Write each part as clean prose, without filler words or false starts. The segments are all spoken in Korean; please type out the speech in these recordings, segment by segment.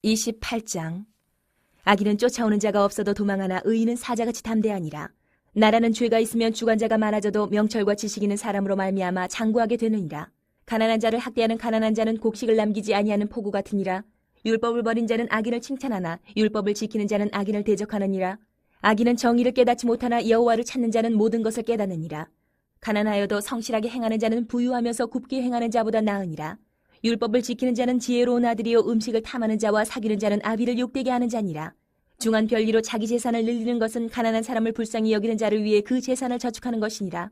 28장. 악인은 쫓아오는 자가 없어도 도망하나 의인은 사자같이 담대하니라. 나라는 죄가 있으면 주관자가 많아져도 명철과 지식 있는 사람으로 말미암아 장구하게 되느니라. 가난한 자를 학대하는 가난한 자는 곡식을 남기지 아니하는 포구 같으니라. 율법을 버린 자는 악인을 칭찬하나 율법을 지키는 자는 악인을 대적하느니라. 악인은 정의를 깨닫지 못하나 여호와를 찾는 자는 모든 것을 깨닫느니라. 가난하여도 성실하게 행하는 자는 부유하면서 굽게 행하는 자보다 나으니라. 율법을 지키는 자는 지혜로운 아들이요 음식을 탐하는 자와 사귀는 자는 아비를 욕되게 하는 자니라. 중한 별리로 자기 재산을 늘리는 것은 가난한 사람을 불쌍히 여기는 자를 위해 그 재산을 저축하는 것이니라.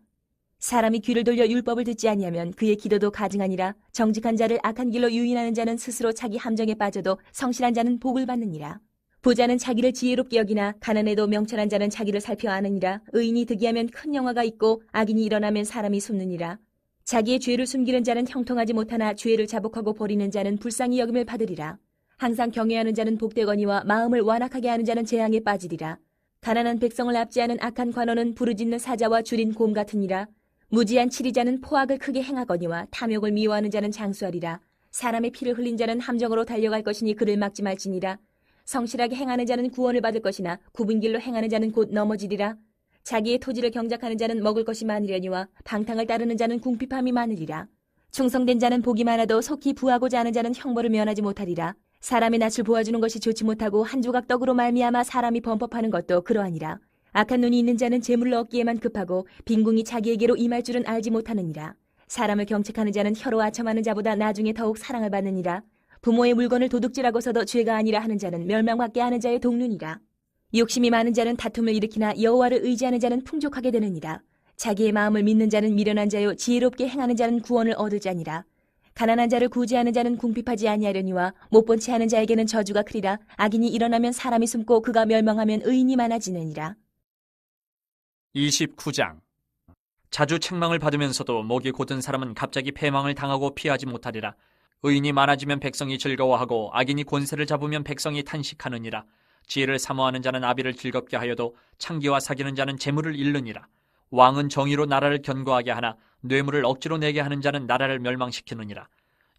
사람이 귀를 돌려 율법을 듣지 아니하면 그의 기도도 가증하니라. 정직한 자를 악한 길로 유인하는 자는 스스로 자기 함정에 빠져도 성실한 자는 복을 받느니라. 부자는 자기를 지혜롭게 여기나 가난해도 명철한 자는 자기를 살펴 아느니라. 의인이 득이하면 큰 영화가 있고 악인이 일어나면 사람이 숨느니라. 자기의 죄를 숨기는 자는 형통하지 못하나 죄를 자복하고 버리는 자는 불쌍히 여김을 받으리라. 항상 경외하는 자는 복되거니와 마음을 완악하게 하는 자는 재앙에 빠지리라. 가난한 백성을 압제하는 악한 관원은 부르짖는 사자와 줄인 곰 같으니라. 무지한 치리자는 포악을 크게 행하거니와 탐욕을 미워하는 자는 장수하리라. 사람의 피를 흘린 자는 함정으로 달려갈 것이니 그를 막지 말지니라. 성실하게 행하는 자는 구원을 받을 것이나 굽은 길로 행하는 자는 곧 넘어지리라. 자기의 토지를 경작하는 자는 먹을 것이 많으려니와 방탕을 따르는 자는 궁핍함이 많으리라. 충성된 자는 복이 많아도 속히 부하고자 하는 자는 형벌을 면하지 못하리라. 사람의 낯을 보아주는 것이 좋지 못하고 한 조각 떡으로 말미암아 사람이 범법하는 것도 그러하니라. 악한 눈이 있는 자는 재물을 얻기에만 급하고 빈궁이 자기에게로 임할 줄은 알지 못하느니라. 사람을 경책하는 자는 혀로 아첨하는 자보다 나중에 더욱 사랑을 받느니라. 부모의 물건을 도둑질하고서도 죄가 아니라 하는 자는 멸망받게 하는 자의 동류니라. 욕심이 많은 자는 다툼을 일으키나 여호와를 의지하는 자는 풍족하게 되느니라. 자기의 마음을 믿는 자는 미련한 자요 지혜롭게 행하는 자는 구원을 얻을 자니라. 가난한 자를 구제하는 자는 궁핍하지 아니하려니와 못본 채 하는 자에게는 저주가 크리라. 악인이 일어나면 사람이 숨고 그가 멸망하면 의인이 많아지느니라. 29장. 자주 책망을 받으면서도 목이 곧은 사람은 갑자기 패망을 당하고 피하지 못하리라. 의인이 많아지면 백성이 즐거워하고 악인이 권세를 잡으면 백성이 탄식하느니라. 지혜를 사모하는 자는 아비를 즐겁게 하여도 창기와 사귀는 자는 재물을 잃느니라. 왕은 정의로 나라를 견고하게 하나 뇌물을 억지로 내게 하는 자는 나라를 멸망시키느니라.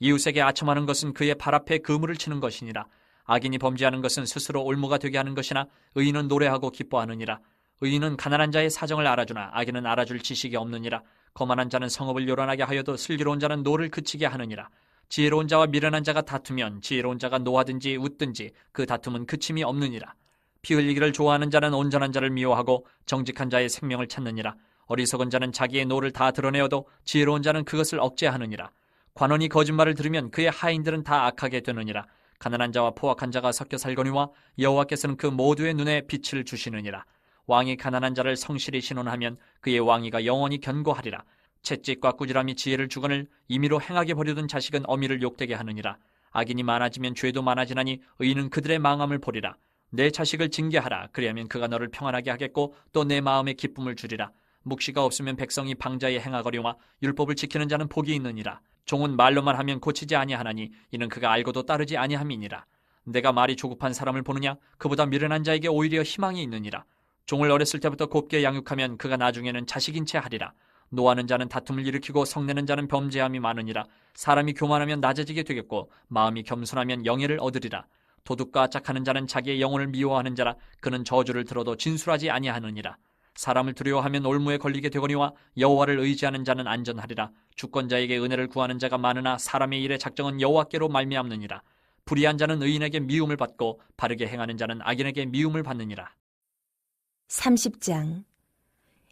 이웃에게 아첨하는 것은 그의 발 앞에 그물을 치는 것이니라. 악인이 범죄하는 것은 스스로 올무가 되게 하는 것이나 의인은 노래하고 기뻐하느니라. 의인은 가난한 자의 사정을 알아주나 악인은 알아줄 지식이 없느니라. 거만한 자는 성읍을 요란하게 하여도 슬기로운 자는 노를 그치게 하느니라. 지혜로운 자와 미련한 자가 다투면 지혜로운 자가 노하든지 웃든지 그 다툼은 그침이 없느니라. 피 흘리기를 좋아하는 자는 온전한 자를 미워하고 정직한 자의 생명을 찾느니라. 어리석은 자는 자기의 노를 다 드러내어도 지혜로운 자는 그것을 억제하느니라. 관원이 거짓말을 들으면 그의 하인들은 다 악하게 되느니라. 가난한 자와 포악한 자가 섞여 살거니와 여호와께서는 그 모두의 눈에 빛을 주시느니라. 왕이 가난한 자를 성실히 신원하면 그의 왕위가 영원히 견고하리라. 채찍과 꾸지람이 지혜를 주거늘 임의로 행하게 버려둔 자식은 어미를 욕되게 하느니라. 악인이 많아지면 죄도 많아지나니 의인은 그들의 망함을 보리라. 내 자식을 징계하라. 그리하면 그가 너를 평안하게 하겠고 또 내 마음에 기쁨을 주리라. 묵시가 없으면 백성이 방자에 행하거니와 율법을 지키는 자는 복이 있느니라. 종은 말로만 하면 고치지 아니하나니 이는 그가 알고도 따르지 아니함이니라. 내가 말이 조급한 사람을 보느냐? 그보다 미련한 자에게 오히려 희망이 있느니라. 종을 어렸을 때부터 곱게 양육하면 그가 나중에는 자식인 채 하리라. 노하는 자는 다툼을 일으키고 성내는 자는 범죄함이 많으니라. 사람이 교만하면 낮아지게 되겠고 마음이 겸손하면 영예를 얻으리라. 도둑과 짝하는 자는 자기의 영혼을 미워하는 자라. 그는 저주를 들어도 진술하지 아니하느니라. 사람을 두려워하면 올무에 걸리게 되거니와 여호와를 의지하는 자는 안전하리라. 주권자에게 은혜를 구하는 자가 많으나 사람의 일의 작정은 여호와께로 말미암느니라. 불의한 자는 의인에게 미움을 받고 바르게 행하는 자는 악인에게 미움을 받느니라. 30장.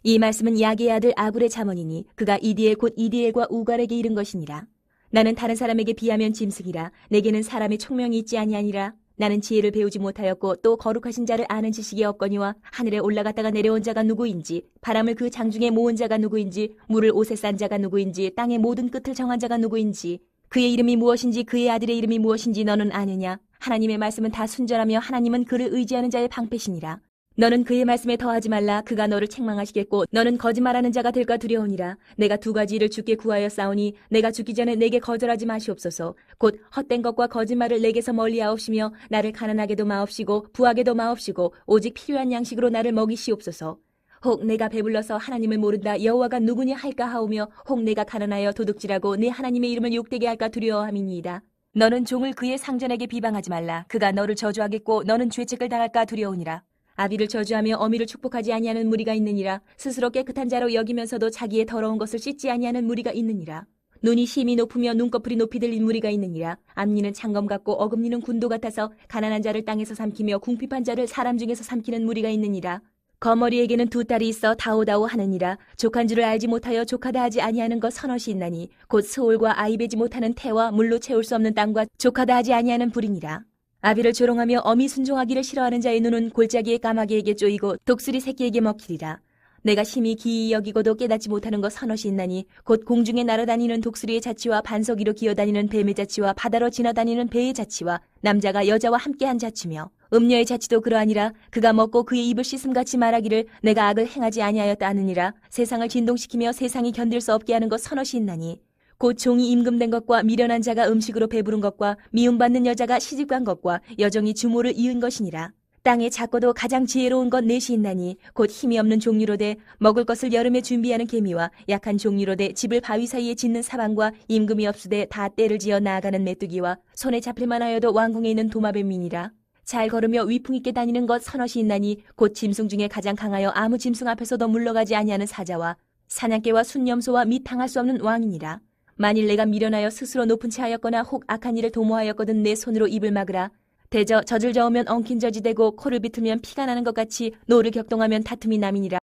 이 말씀은 야게의 아들 아굴의 잠언이니 그가 이디엘 곧 이디엘과 우갈에게 이른 것이니라. 나는 다른 사람에게 비하면 짐승이라. 내게는 사람의 총명이 있지 아니하니라. 나는 지혜를 배우지 못하였고 또 거룩하신 자를 아는 지식이 없거니와 하늘에 올라갔다가 내려온 자가 누구인지 바람을 그 장중에 모은 자가 누구인지 물을 옷에 싼 자가 누구인지 땅의 모든 끝을 정한 자가 누구인지 그의 이름이 무엇인지 그의 아들의 이름이 무엇인지 너는 아느냐? 하나님의 말씀은 다 순전하며 하나님은 그를 의지하는 자의 방패시니라. 너는 그의 말씀에 더하지 말라. 그가 너를 책망하시겠고 너는 거짓말하는 자가 될까 두려우니라. 내가 두 가지 일을 주께 구하여 싸우니 내가 죽기 전에 내게 거절하지 마시옵소서. 곧 헛된 것과 거짓말을 내게서 멀리하옵시며 나를 가난하게도 마옵시고 부하게도 마옵시고 오직 필요한 양식으로 나를 먹이시옵소서. 혹 내가 배불러서 하나님을 모른다 여호와가 누구냐 할까 하오며 혹 내가 가난하여 도둑질하고 내 하나님의 이름을 욕되게 할까 두려워함이니이다. 너는 종을 그의 상전에게 비방하지 말라. 그가 너를 저주하겠고 너는 죄책을 당할까 두려우니라. 아비를 저주하며 어미를 축복하지 아니하는 무리가 있느니라. 스스로 깨끗한 자로 여기면서도 자기의 더러운 것을 씻지 아니하는 무리가 있느니라. 눈이 심히 높으며 눈꺼풀이 높이 들린 무리가 있느니라. 앞니는 창검 같고 어금니는 군도 같아서 가난한 자를 땅에서 삼키며 궁핍한 자를 사람 중에서 삼키는 무리가 있느니라. 거머리에게는 두 딸이 있어 다오다오 하느니라. 족한 줄을 알지 못하여 족하다 하지 아니하는 것 서너시 있나니 곧 스올과 아이 베지 못하는 태와 물로 채울 수 없는 땅과 족하다 하지 아니하는 불이니라. 아비를 조롱하며 어미 순종하기를 싫어하는 자의 눈은 골짜기의 까마귀에게 쪼이고 독수리 새끼에게 먹히리라. 내가 심히 기이 여기고도 깨닫지 못하는 것 서너시 있나니 곧 공중에 날아다니는 독수리의 자치와 반석 위로 기어다니는 뱀의 자치와 바다로 지나다니는 배의 자치와 남자가 여자와 함께한 자치며 음녀의 자치도 그러하니라. 그가 먹고 그의 입을 씻음같이 말하기를 내가 악을 행하지 아니하였다 하느니라. 세상을 진동시키며 세상이 견딜 수 없게 하는 것 서너시 있나니 곧 종이 임금된 것과 미련한 자가 음식으로 배부른 것과 미움받는 여자가 시집간 것과 여종이 주모를 이은 것이니라. 땅에 작고도 가장 지혜로운 것 넷이 있나니 곧 힘이 없는 종류로 돼 먹을 것을 여름에 준비하는 개미와 약한 종류로 돼 집을 바위 사이에 짓는 사방과 임금이 없으되 다 때를 지어 나아가는 메뚜기와 손에 잡힐만 하여도 왕궁에 있는 도마뱀이니라. 잘 걸으며 위풍 있게 다니는 것 서너시 있나니 곧 짐승 중에 가장 강하여 아무 짐승 앞에서도 물러가지 아니하는 사자와 사냥개와 순념소와 및 당할 수 없는 왕이니라. 만일 내가 미련하여 스스로 높은 채 하였거나 혹 악한 일을 도모하였거든 내 손으로 입을 막으라. 대저 젖을 저으면 엉킨 젖이 되고 코를 비틀면 피가 나는 것 같이 노를 격동하면 다툼이 남이니라.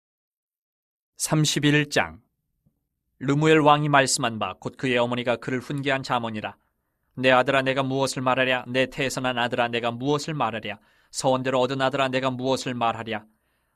31장. 르무엘 왕이 말씀한 바 곧 그의 어머니가 그를 훈계한 자문이라. 내 아들아 내가 무엇을 말하랴. 내 태에서 난 아들아 내가 무엇을 말하랴. 서원대로 얻은 아들아 내가 무엇을 말하랴.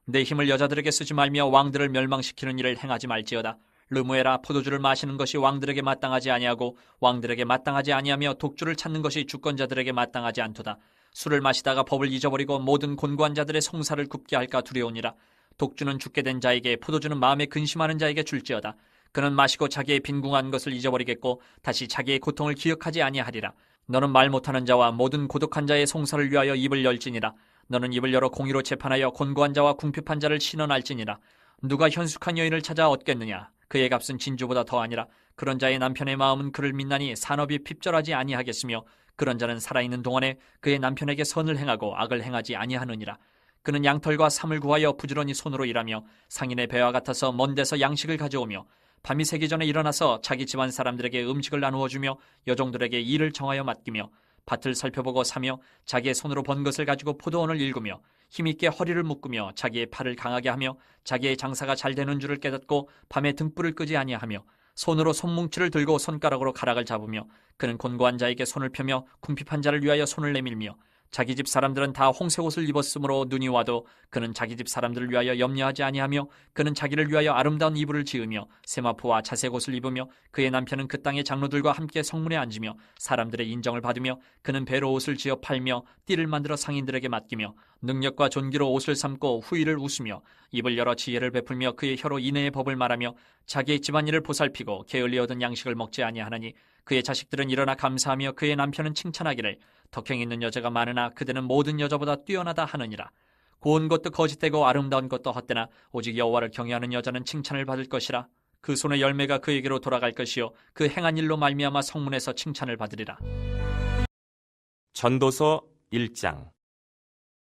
내 힘을 여자들에게 쓰지 말며 왕들을 멸망시키는 일을 행하지 말지어다. 르무엘아 포도주를 마시는 것이 왕들에게 마땅하지 아니하고 왕들에게 마땅하지 아니하며 독주를 찾는 것이 주권자들에게 마땅하지 않도다. 술을 마시다가 법을 잊어버리고 모든 곤고한 자들의 성사를 굽게 할까 두려우니라. 독주는 죽게 된 자에게 포도주는 마음에 근심하는 자에게 줄지어다. 그는 마시고 자기의 빈궁한 것을 잊어버리겠고 다시 자기의 고통을 기억하지 아니하리라. 너는 말 못하는 자와 모든 고독한 자의 송사를 위하여 입을 열지니라. 너는 입을 열어 공의로 재판하여 곤고한 자와 궁핍한 자를 신원할지니라. 누가 현숙한 여인을 찾아 얻겠느냐. 그의 값은 진주보다 더하니라. 그런 자의 남편의 마음은 그를 믿나니 산업이 핍절하지 아니하겠으며 그런 자는 살아있는 동안에 그의 남편에게 선을 행하고 악을 행하지 아니하느니라. 그는 양털과 삼을 구하여 부지런히 손으로 일하며 상인의 배와 같아서 먼 데서 양식을 가져오며 밤이 새기 전에 일어나서 자기 집안 사람들에게 음식을 나누어 주며 여종들에게 일을 정하여 맡기며 밭을 살펴보고 사며 자기의 손으로 번 것을 가지고 포도원을 일구며 힘있게 허리를 묶으며 자기의 팔을 강하게 하며 자기의 장사가 잘 되는 줄을 깨닫고 밤에 등불을 끄지 아니하며 손으로 손뭉치를 들고 손가락으로 가락을 잡으며 그는 곤고한 자에게 손을 펴며 궁핍한 자를 위하여 손을 내밀며 자기 집 사람들은 다 홍색 옷을 입었으므로 눈이 와도 그는 자기 집 사람들을 위하여 염려하지 아니하며 그는 자기를 위하여 아름다운 이불을 지으며 세마포와 자색 옷을 입으며 그의 남편은 그 땅의 장로들과 함께 성문에 앉으며 사람들의 인정을 받으며 그는 배로 옷을 지어 팔며 띠를 만들어 상인들에게 맡기며 능력과 존귀로 옷을 삼고 후일을 웃으며 입을 열어 지혜를 베풀며 그의 혀로 인애의 법을 말하며 자기의 집안일을 보살피고 게을리 얻은 양식을 먹지 아니하나니 그의 자식들은 일어나 감사하며 그의 남편은 칭찬하기를 덕행 있는 여자가 많으나 그대는 모든 여자보다 뛰어나다 하느니라. 고운 것도 거짓되고 아름다운 것도 헛되나 오직 여호와를 경외하는 여자는 칭찬을 받을 것이라. 그 손의 열매가 그에게로 돌아갈 것이요 그 행한 일로 말미암아 성문에서 칭찬을 받으리라. 전도서 1장.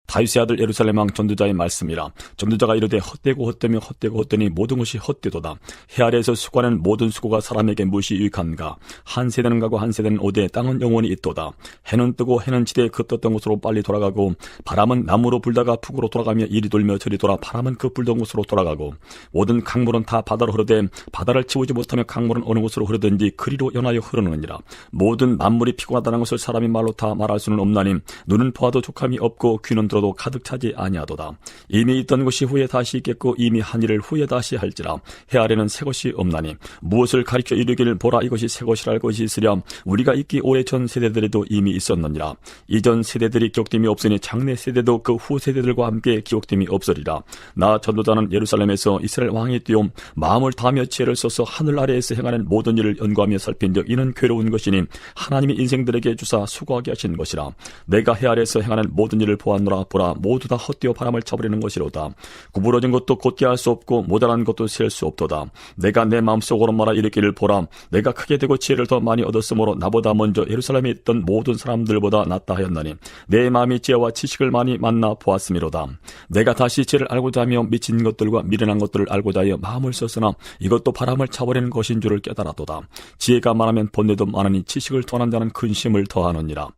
다윗의 아들 예루살렘 왕 전두자의 말씀이라. 전두자가 이르되 헛되고 헛되며 헛되고 헛되니 모든 것이 헛되도다. 해 아래에서 수고하는 모든 수고가 사람에게 무엇이 유익한가. 한 세대는 가고 한 세대는 오되 땅은 영원히 있도다. 해는 뜨고 해는 지대에 그 떴던 곳으로 빨리 돌아가고 바람은 남으로 불다가 북으로 돌아가며 이리 돌며 저리 돌아 바람은 그 불던 곳으로 돌아가고 모든 강물은 다 바다로 흐르되 바다를 치우지 못하며 강물은 어느 곳으로 흐르든지 그리로 연하여 흐르느니라. 모든 만물이 피곤하다는 것을 사람이 말로 다 말할 수는 없나니 눈은 보아도 족함이 없고 귀는 들어도 가득 차지 아니하도다. 이미 있던 것이 후에 다시 있겠고 이미 한 일을 후에 다시 할지라. 해 아래는 새 것이 없나니 무엇을 가리켜 이르기를 보라 이것이 새 것이랄 것이 있으랴. 우리가 있기 오래전 세대들에도 이미 있었느니라. 이전 세대들이 기억됨이 없으니 장래 세대도 그 후 세대들과 함께 기억됨이 없으리라. 나 전도자는 예루살렘에서 이스라엘 왕이 뛰어 마음을 다하며 지혜를 써서 하늘 아래에서 행하는 모든 일을 연구하며 살핀적 이는 괴로운 것이니 하나님이 인생들에게 주사 수고하게 하신 것이라. 내가 해 아래에서 행하는 모든 일을 보았노라. 보라 모두 다 헛되어 바람을 쳐버리는 것이로다. 구부러진 것도 곧게 할 수 없고 모자란 것도 셀 수 없도다. 내가 내 마음속으로 말하 이르기를 보라 내가 크게 되고 지혜를 더 많이 얻었으므로 나보다 먼저 예루살렘에 있던 모든 사람들보다 낫다 하였나니 내 마음이 지혜와 지식을 많이 만나 보았음이로다. 내가 다시 지혜를 알고자 하며 미친 것들과 미련한 것들을 알고자 하여 마음을 썼으나 이것도 바람을 차버리는 것인 줄을 깨달았도다. 지혜가 많으면 번뇌도 많으니 지식을 통한 자는 근심을 더하느니라.